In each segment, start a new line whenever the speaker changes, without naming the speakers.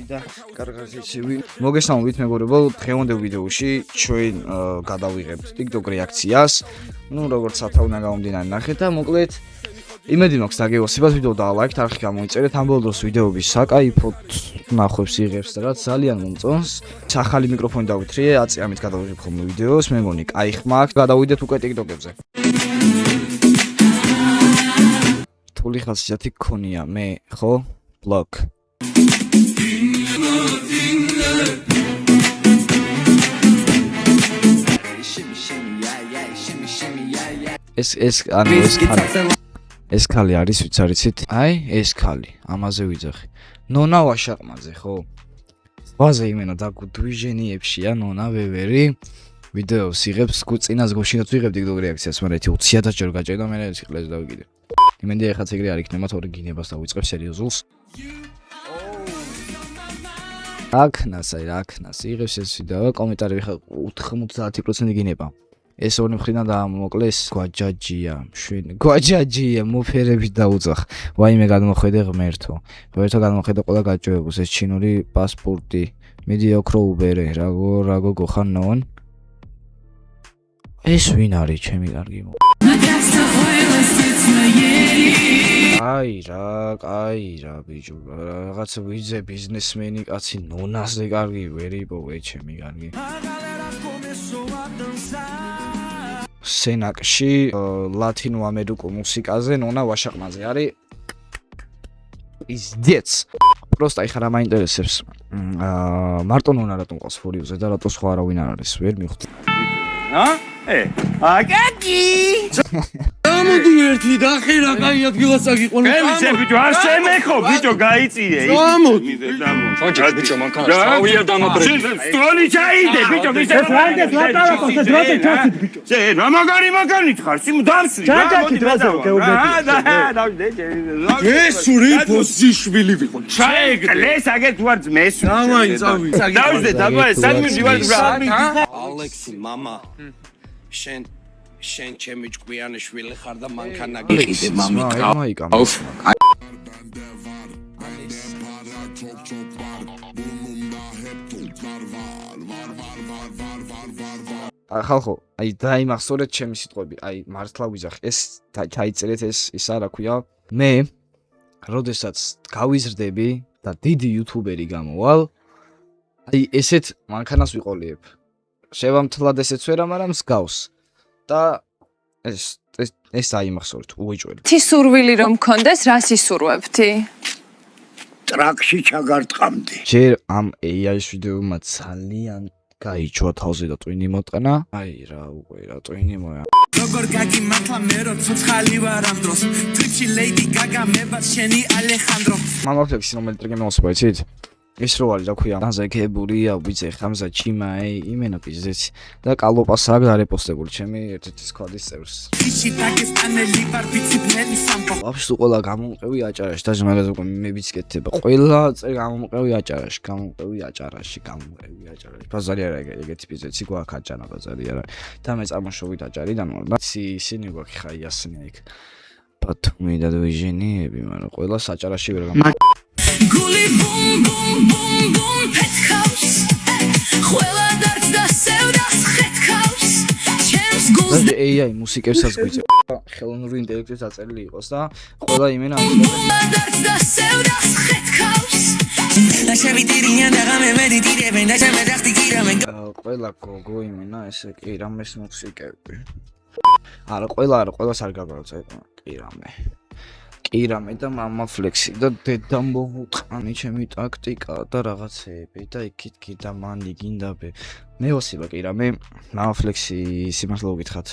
და კარგად იცი. მოგესალმებით მეგობრებო, დღევანდელ ვიდეოში ჩვენ გადავიღებთ TikTok რეაქციას. Ну, როგორც სათავნა გამომდინარე ნახეთ და მოკლედ იმედი მაქვს დაგეოსებათ ვიდეო და ლაიქით არხი გამოიწერეთ. ამ ბოლო დროს ვიდეოების საკაიფოდ ნახვებს იღებს და რაც ძალიან მომწონს. ახალი მიკროფონი დავითრიე, აწიამით გადავიღებ ხოლმე ვიდეოს, მე მგონი კაი ხმა აქვს. გადავიდეთ უკვე TikTok-ებზე. თული ხასიათი გქონია მე, ხო? Block. ეს ქალი არის ვიც არიცით? აი, ეს ქალი, ამაზე ვიძახი. ნონა ვაშაყმაძე, ხო? ზღვაზე იმენა დაგვიჟენიებშია ნონა ვევერი. ვიდეოს იღებს, წინას გოშინაც ვიღებ TikTok რეაქციას, მაგრამ 20,000 ჯერ გაჭერდა, მე სიყლეს დავიკიდე. იმენდი ეხაც ეგრე არ იქნება, თორე გინებას დავიწყებ სერიოზულს. აქნას იღებს ეს ვიდეო, კომენტარი ხა 90% გინება. ეს ორი მხრიდან დაამოკლეს გვაჯაჯია მოფერებით დაუძახ. ვაიმე გადმოხედე ღმერთო. ღმერთო გადმოხედე ყველა გაჭირებულს ეს ჩინური პასპორტი. მიდი ოქრო უბერე, რაღაცა გოხან ნონ. ეს ვინ არის ჩემი კარგი მო? აი რა ბიჭო, რაღაც ვიძე ბიზნესმენი კაცი ნონაზე კარგი ვერ იპოვე ჩემი კარგი. სენაკში ლათინო ამერიკულ მუსიკაზე ნონა ვაშაყმაძე არის პიზდეც. просто აი ხარ მაინტერესებს მარტო ნონა რატომ ყავს ფორიუზე და რატო სხვა არავინ არ არის ვერ მივხვდი. აკაკი გამოდი ერთი და ხერა კაი ადგილას აგიყვანო.
ელიცე ბიჭო არ შემეხო ბიჭო გაიწიე.
გამოდი
ბიჭო მანქანა წავია დამაბრე. სტროლი ჩაიდე ბიჭო ვისე ფრანგეს ლატარაკოს დროზე ჩასით ბიჭო. შე რა მაგარი ხარ სიმ დამსვი.
ჩაჭაკი დროზე გეუბნები. ეს სური პოზიშვილი ვიყო.
ჩაეგლეს აგეთ ვარ ძმეს.
დავაი წავი.
დავიდე დაბა სამი ვარ ბრა.
ალექსი мама შენ ჩემი ჭკვიანი შვილი ხარ და მანქანა გიყიდე მამიკა.
ხალხო, აი დაიმახსოვრეთ ჩემი სიტყვები. აი მართლა ვიძახ, ეს ჩაიწერეთ ეს რა ქვია. მე როდესაც გავიზრდები და დიდი იუთუბერი გამოვალ, აი ესეთ მანქანას ვიყოლიებ. შევამთლად ესეც ვერა, მაგრამ მსგავს. და ეს დაიმახსოვრეთ უეჭველი.
თი სურვილი რომ მქონდეს, რას ისურვებდი?
ტრაქში ჩაგარტყამდი.
ჯერ ამ AI-ს ვიდეომა ძალიან გაიჩვა თავზე და ტვინი მოტყნა. აი რა უკვე რა ტვინი მოა.
როგორ გაგიმართლა მე რო ცოცხალი ვარ ამ დროს. ტრიპში ლეიდი გაგა მე ბაც შენი ალეხანდრო.
მამაფლექსი რომელი ტრეკი მოსვა იცით? ის რო არის რა ქვია ნაზეკებურია ვიძე ხამზა ჩიმაე იმენა პიზდეცი და კალოპას აქ დარეპოსტებული ჩემი ერთ-ერთი სკვადის წევრს.
ისი პაკისტანელი ვარ ბიციბნელი სამბო.
ვაფშე ყველა გამომყევი აჭარაში და მაგაზე უკვე მეც კეთდება. ყველა წელი გამომყევი აჭარაში. ბაზარი არა ეგეთი პიზდეცი გვაქვს აჭარა ბაზარი არა. და მე წარმოშობით აჭარიდან ვარ და ისინი გვაქვს ხა იასნია იქ. ბათუმი და ვიჟენიები, მაგრამ ყველა აჭარაში ვერ გამ
გული ბუმ ბუმ ბუმ ბუმ პეთქავს ყველა დარც და სევდას ხეთქავს ჩემს გულს
და AI მუსიკებსაც გვიწევ ხელოვნური ინტელექტით დაწერილი იყოს და ყველა იმენა
დარც და სევდას ხეთქავს და შევიდირიან და გამე მედიტირებენ და შემედახტი კირამენ
ყველა გოგო იმენა ესე კირამეს მუსიკები არა ყველას არ გაგავრცე კირამე და მამაფლექსი და დედა მოუყანი ჩემი ტაქტიკა და რაღაცეები და იქით გიდა მანი გინდაბე მეოსება კირამე მამაფლექსი სიმართლე გითხრათ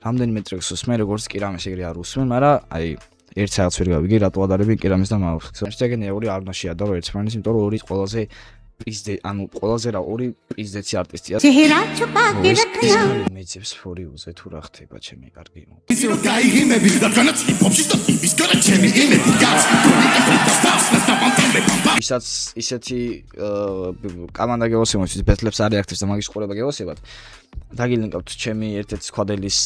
რამდენიმე ტრეკს უსმენ როგორც კირამეს ეგრე არ უსმენ მაგრამ აი ერთ საათს ვერ გავიგე რატო ადარებენ კირამეს და მამაფლექსს ერთგენი ორი არნაში ადარო ერთმანეთს იმიტომ რომ ორი ყველაზე პიზდე ანუ ყველაზე რა ორი პიზდეცი არტისტია
ჩეჰერა ჩუპაკი რქნა
მეძებს ფორიუზე თუ რა ხდება ჩემი კარგი მო
ისე რომ გაიგიმები და განაც ჰიპ-ჰოპში და იმის გარეთ ჩემი იმედი გაც
ვისაც ისეთი კამანდა გეოსებათ, ბეთლებს არ რეაქტებს და მაგის ყურება გეოსებათ. დაგილინკავთ ჩემი ერთ-ერთი სკვადელის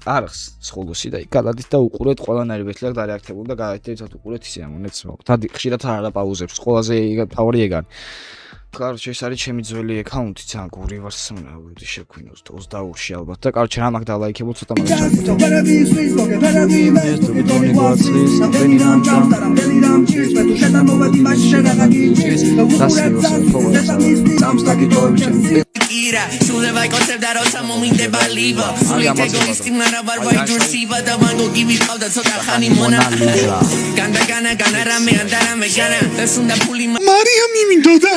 არხს სხოლოსი და იქ გადადით და უყურეთ ყველანაირი ბეთლი არ დარეაქტებულ და გადაიდეთ უყურეთ ისე ამონეთს მოყ. ხშირად არ პაუზებს, ყველაზე თავარი ეგარი. Короче, ეს არის ჩემი ძველი აკაუნტი, ძალიან გური ვარ სმრავდი შეგვინოს 22-ში ალბათ და короче რა მაგ დალაიქებულ ცოტა მაგას
Ira, sulle vai con te da rosa mominte baliva. Suli te egoisti una barba intrusiva da vango give it all da sotto khani mona. Gana rame andara me gana. Es una puli
Mariam imindoda.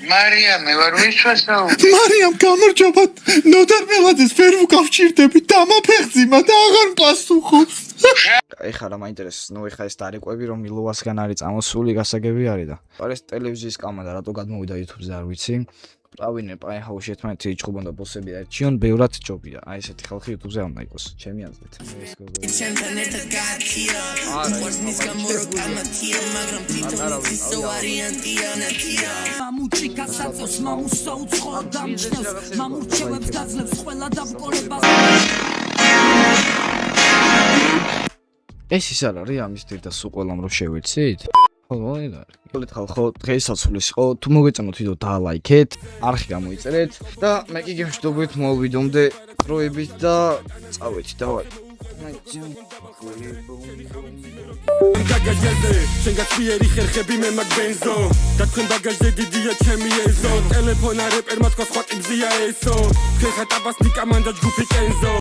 Mariam, მე ვარ ვისვასო.
Mariam გამარჯობა. ნოდარ მელაძეს ვერ ვუკავშირდები და მაფეხზიმა და აღარ პასუხობს.
ეხლა რა მაინტერესებს, ნუ ეხლა ეს დარეკვები რომ მილოვასგან არის წამოსული, გასაგები არის და. ეს ტელევიზიის კამერა რატო გადმოვიდა YouTube-ზე არ ვიცი. Pravine, პაინჰაუსში ერთმანეთი იჭუბონ და ბოსები არჩიონ, ბევრად ჯობია. აი ესეთი ხალხი YouTube-ზე არ უნდა იყოს. ჩემი აზრით. ეს ის არ არის ამის დედა სულ ყველამ რომ შევეცით? ხო, ეგარი. გოლეთ ხალხო, დღეისაცულის იყო. თუ მოგეწონოთ ვიდეო დალაიქეთ, არხი გამოიწერეთ და მე კი გემშვიდობებით მოვალ ვიდეომდე დროებით და წავედით დავაი.
შენ გაწიერი ხერხები მე მაგ ბენზო და თქვენ ბაგაჟზე დიდია ჩემი ეზო ტელეფონა რეპერმა თქვა სხვა ტიგზია ესო თქვენ ხატაბას ნიკამანდა ჯგუფი კენზო